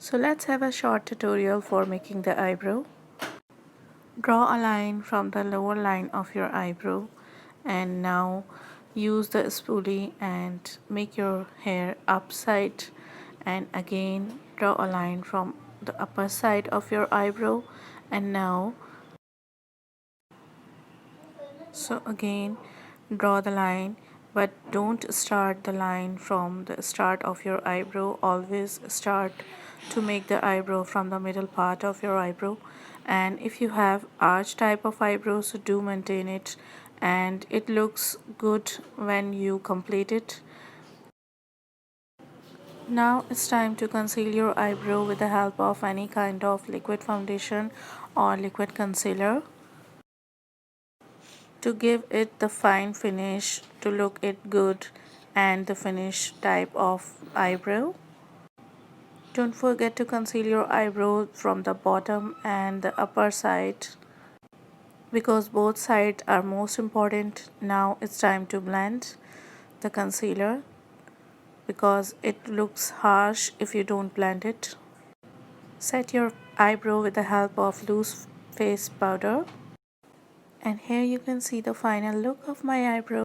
So let's have a short tutorial for making the eyebrow. Draw a line from the lower line of your eyebrow and now use the spoolie and make your hair upside, and again draw a line from the upper side of your eyebrow and now again draw the line, but don't start the line from the start of your eyebrow. Always start to make the eyebrow from the middle part of your eyebrow. And if you have arch type of eyebrows, so do maintain it, and it looks good when you complete it. Now it's time to conceal your eyebrow with the help of any kind of liquid foundation or liquid concealer to give it the fine finish, to look it good and the finish type of eyebrow. Don't forget to conceal your eyebrow from the bottom and the upper side because both sides are most important. Now it's time to blend the concealer because it looks harsh if you don't blend it. Set your eyebrow with the help of loose face powder, and here you can see the final look of my eyebrow.